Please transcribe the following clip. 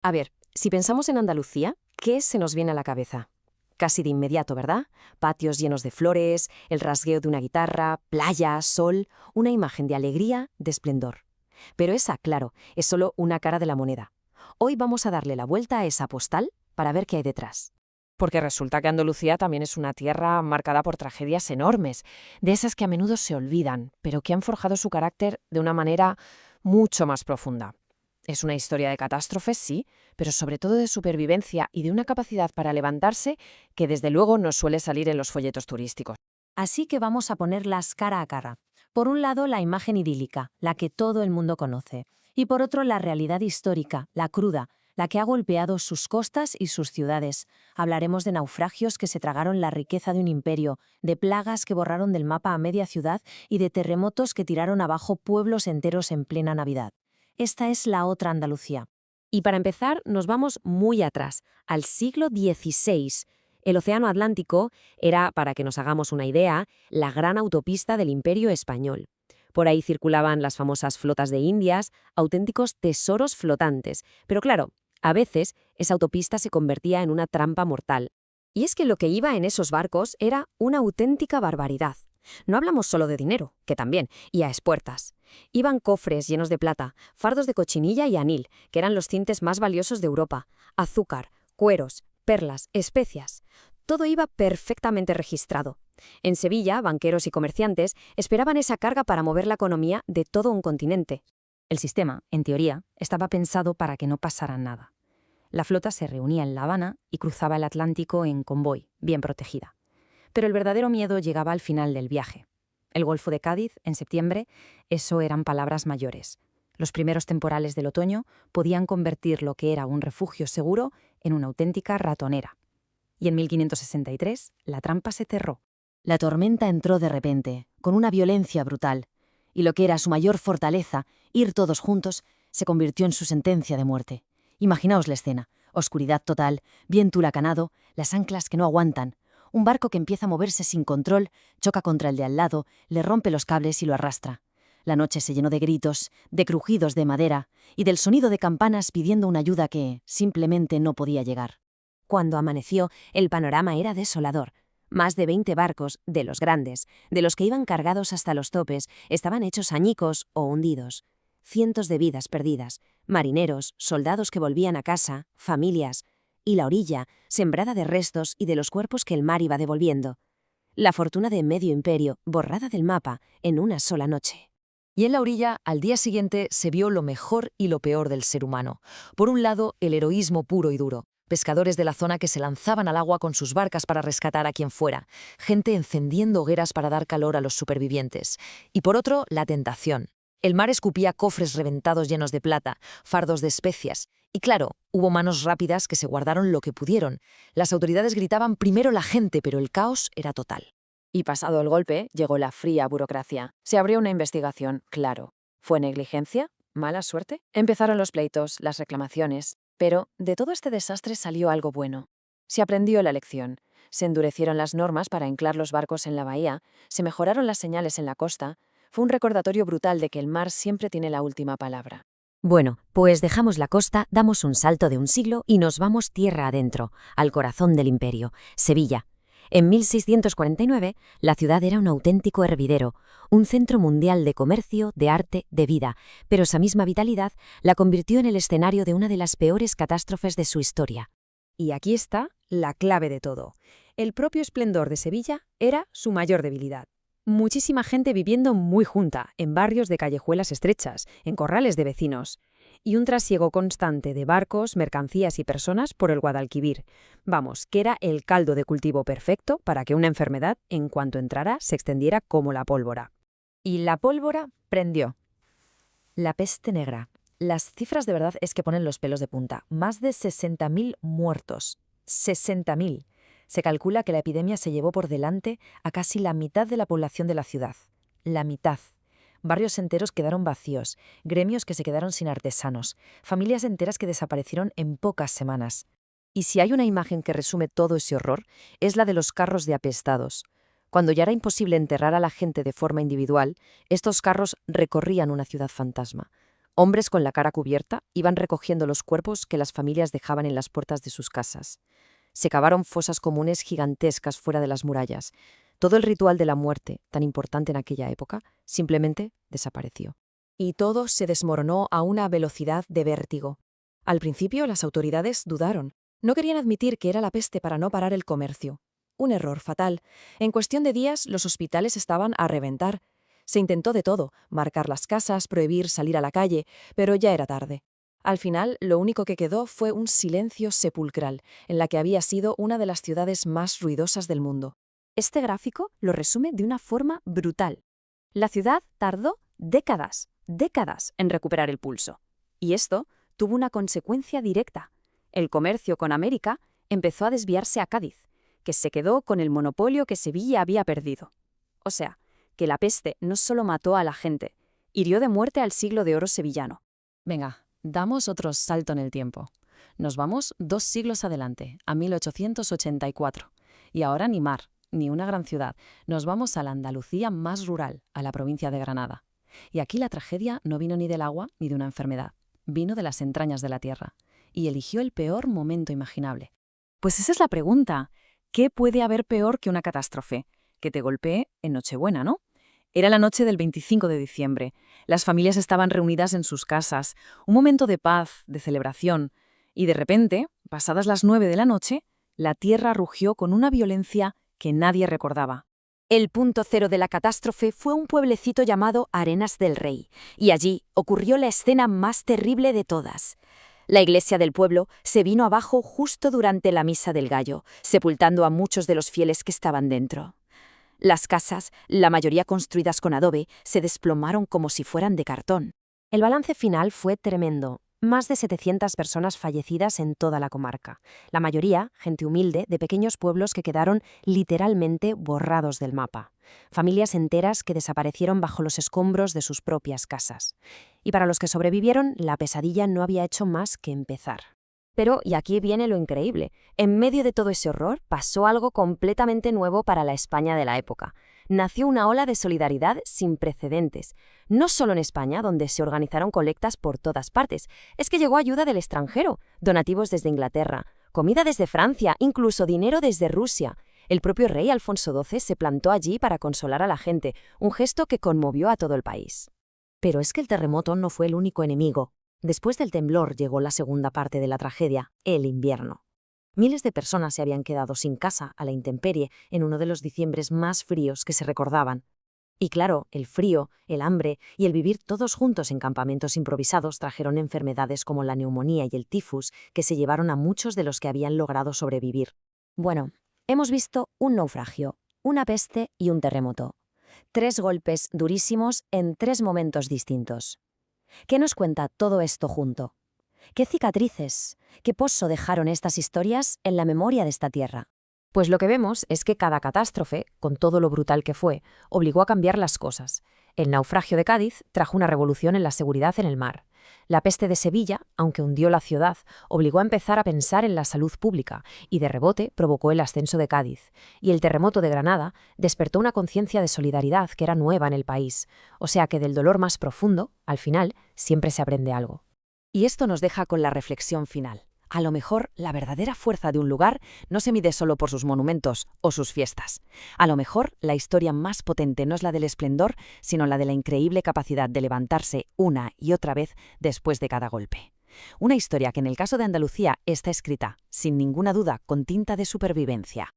A ver, si pensamos en Andalucía, ¿qué se nos viene a la cabeza? Casi de inmediato, ¿verdad? Patios llenos de flores, el rasgueo de una guitarra, playa, sol, una imagen de alegría, de esplendor. Pero esa, claro, es solo una cara de la moneda. Hoy vamos a darle la vuelta a esa postal para ver qué hay detrás. Porque resulta que Andalucía también es una tierra marcada por tragedias enormes, de esas que a menudo se olvidan, pero que han forjado su carácter de una manera mucho más profunda. Es una historia de catástrofes, sí, pero sobre todo de supervivencia y de una capacidad para levantarse que desde luego no suele salir en los folletos turísticos. Así que vamos a ponerlas cara a cara. Por un lado, la imagen idílica, la que todo el mundo conoce. Y por otro, la realidad histórica, la cruda, la que ha golpeado sus costas y sus ciudades. Hablaremos de naufragios que se tragaron la riqueza de un imperio, de plagas que borraron del mapa a media ciudad y de terremotos que tiraron abajo pueblos enteros en plena Navidad. Esta es la otra Andalucía. Y para empezar, nos vamos muy atrás, al siglo XVI. El Océano Atlántico era, para que nos hagamos una idea, la gran autopista del Imperio Español. Por ahí circulaban las famosas flotas de Indias, auténticos tesoros flotantes. Pero claro, a veces esa autopista se convertía en una trampa mortal. Y es que lo que iba en esos barcos era una auténtica barbaridad. No hablamos solo de dinero, que también, y a espuertas. Iban cofres llenos de plata, fardos de cochinilla y anil, que eran los tintes más valiosos de Europa, azúcar, cueros, perlas, especias. Todo iba perfectamente registrado. En Sevilla, banqueros y comerciantes esperaban esa carga para mover la economía de todo un continente. El sistema, en teoría, estaba pensado para que no pasara nada. La flota se reunía en La Habana y cruzaba el Atlántico en convoy, bien protegida. Pero el verdadero miedo llegaba al final del viaje. El Golfo de Cádiz, en septiembre, eso eran palabras mayores. Los primeros temporales del otoño podían convertir lo que era un refugio seguro en una auténtica ratonera. Y en 1563, la trampa se cerró. La tormenta entró de repente, con una violencia brutal, y lo que era su mayor fortaleza, ir todos juntos, se convirtió en su sentencia de muerte. Imaginaos la escena: oscuridad total, viento huracanado, las anclas que no aguantan, un barco que empieza a moverse sin control, choca contra el de al lado, le rompe los cables y lo arrastra. La noche se llenó de gritos, de crujidos de madera y del sonido de campanas pidiendo una ayuda que simplemente no podía llegar. Cuando amaneció, el panorama era desolador. Más de 20 barcos, de los grandes, de los que iban cargados hasta los topes, estaban hechos añicos o hundidos. Cientos de vidas perdidas, marineros, soldados que volvían a casa, familias, y la orilla, sembrada de restos y de los cuerpos que el mar iba devolviendo. La fortuna de medio imperio, borrada del mapa, en una sola noche. Y en la orilla, al día siguiente, se vio lo mejor y lo peor del ser humano. Por un lado, el heroísmo puro y duro. Pescadores de la zona que se lanzaban al agua con sus barcas para rescatar a quien fuera. Gente encendiendo hogueras para dar calor a los supervivientes. Y por otro, la tentación. El mar escupía cofres reventados llenos de plata, fardos de especias. Y claro, hubo manos rápidas que se guardaron lo que pudieron. Las autoridades gritaban primero la gente, pero el caos era total. Y pasado el golpe, llegó la fría burocracia. Se abrió una investigación, claro. ¿Fue negligencia? ¿Mala suerte? Empezaron los pleitos, las reclamaciones. Pero de todo este desastre salió algo bueno. Se aprendió la lección. Se endurecieron las normas para anclar los barcos en la bahía, se mejoraron las señales en la costa. Fue un recordatorio brutal de que el mar siempre tiene la última palabra. Bueno, pues dejamos la costa, damos un salto de un siglo y nos vamos tierra adentro, al corazón del imperio, Sevilla. En 1649, la ciudad era un auténtico hervidero, un centro mundial de comercio, de arte, de vida, pero esa misma vitalidad la convirtió en el escenario de una de las peores catástrofes de su historia. Y aquí está la clave de todo. El propio esplendor de Sevilla era su mayor debilidad. Muchísima gente viviendo muy junta, en barrios de callejuelas estrechas, en corrales de vecinos. Y un trasiego constante de barcos, mercancías y personas por el Guadalquivir. Vamos, que era el caldo de cultivo perfecto para que una enfermedad, en cuanto entrara, se extendiera como la pólvora. Y la pólvora prendió. La peste negra. Las cifras de verdad es que ponen los pelos de punta. Más de 60.000 muertos. 60.000. Se calcula que la epidemia se llevó por delante a casi la mitad de la población de la ciudad. La mitad. Barrios enteros quedaron vacíos, gremios que se quedaron sin artesanos, familias enteras que desaparecieron en pocas semanas. Y si hay una imagen que resume todo ese horror, es la de los carros de apestados. Cuando ya era imposible enterrar a la gente de forma individual, estos carros recorrían una ciudad fantasma. Hombres con la cara cubierta iban recogiendo los cuerpos que las familias dejaban en las puertas de sus casas. Se cavaron fosas comunes gigantescas fuera de las murallas. Todo el ritual de la muerte, tan importante en aquella época, simplemente desapareció. Y todo se desmoronó a una velocidad de vértigo. Al principio las autoridades dudaron. No querían admitir que era la peste para no parar el comercio. Un error fatal. En cuestión de días los hospitales estaban a reventar. Se intentó de todo, marcar las casas, prohibir salir a la calle, pero ya era tarde. Al final, lo único que quedó fue un silencio sepulcral, en la que había sido una de las ciudades más ruidosas del mundo. Este gráfico lo resume de una forma brutal. La ciudad tardó décadas en recuperar el pulso. Y esto tuvo una consecuencia directa. El comercio con América empezó a desviarse a Cádiz, que se quedó con el monopolio que Sevilla había perdido. O sea, que la peste no solo mató a la gente, hirió de muerte al siglo de oro sevillano. Venga, damos otro salto en el tiempo. Nos vamos 2 siglos adelante, a 1884. Y ahora ni mar, ni una gran ciudad. Nos vamos a la Andalucía más rural, a la provincia de Granada. Y aquí la tragedia no vino ni del agua ni de una enfermedad. Vino de las entrañas de la tierra. Y eligió el peor momento imaginable. Pues esa es la pregunta. ¿Qué puede haber peor que una catástrofe? Que te golpee en Nochebuena, ¿no? Era la noche del 25 de diciembre. Las familias estaban reunidas en sus casas. Un momento de paz, de celebración. Y de repente, pasadas las 9 de la noche, la tierra rugió con una violencia que nadie recordaba. El punto cero de la catástrofe fue un pueblecito llamado Arenas del Rey, y allí ocurrió la escena más terrible de todas. La iglesia del pueblo se vino abajo justo durante la misa del gallo, sepultando a muchos de los fieles que estaban dentro. Las casas, la mayoría construidas con adobe, se desplomaron como si fueran de cartón. El balance final fue tremendo. Más de 700 personas fallecidas en toda la comarca. La mayoría, gente humilde, de pequeños pueblos que quedaron literalmente borrados del mapa. Familias enteras que desaparecieron bajo los escombros de sus propias casas. Y para los que sobrevivieron, la pesadilla no había hecho más que empezar. Pero, y aquí viene lo increíble, en medio de todo ese horror pasó algo completamente nuevo para la España de la época. Nació una ola de solidaridad sin precedentes. No solo en España, donde se organizaron colectas por todas partes, es que llegó ayuda del extranjero, donativos desde Inglaterra, comida desde Francia, incluso dinero desde Rusia. El propio rey Alfonso XII se plantó allí para consolar a la gente, un gesto que conmovió a todo el país. Pero es que el terremoto no fue el único enemigo. Después del temblor llegó la segunda parte de la tragedia, el invierno. Miles de personas se habían quedado sin casa, a la intemperie, en uno de los diciembres más fríos que se recordaban. Y claro, el frío, el hambre y el vivir todos juntos en campamentos improvisados trajeron enfermedades como la neumonía y el tifus que se llevaron a muchos de los que habían logrado sobrevivir. Bueno, hemos visto un naufragio, una peste y un terremoto. 3 golpes durísimos en 3 momentos distintos. ¿Qué nos cuenta todo esto junto? ¿Qué cicatrices, qué pozo dejaron estas historias en la memoria de esta tierra? Pues lo que vemos es que cada catástrofe, con todo lo brutal que fue, obligó a cambiar las cosas. El naufragio de Cádiz trajo una revolución en la seguridad en el mar. La peste de Sevilla, aunque hundió la ciudad, obligó a empezar a pensar en la salud pública y de rebote provocó el ascenso de Cádiz. Y el terremoto de Granada despertó una conciencia de solidaridad que era nueva en el país. O sea que del dolor más profundo, al final, siempre se aprende algo. Y esto nos deja con la reflexión final. A lo mejor la verdadera fuerza de un lugar no se mide solo por sus monumentos o sus fiestas. A lo mejor la historia más potente no es la del esplendor, sino la de la increíble capacidad de levantarse una y otra vez después de cada golpe. Una historia que en el caso de Andalucía está escrita, sin ninguna duda, con tinta de supervivencia.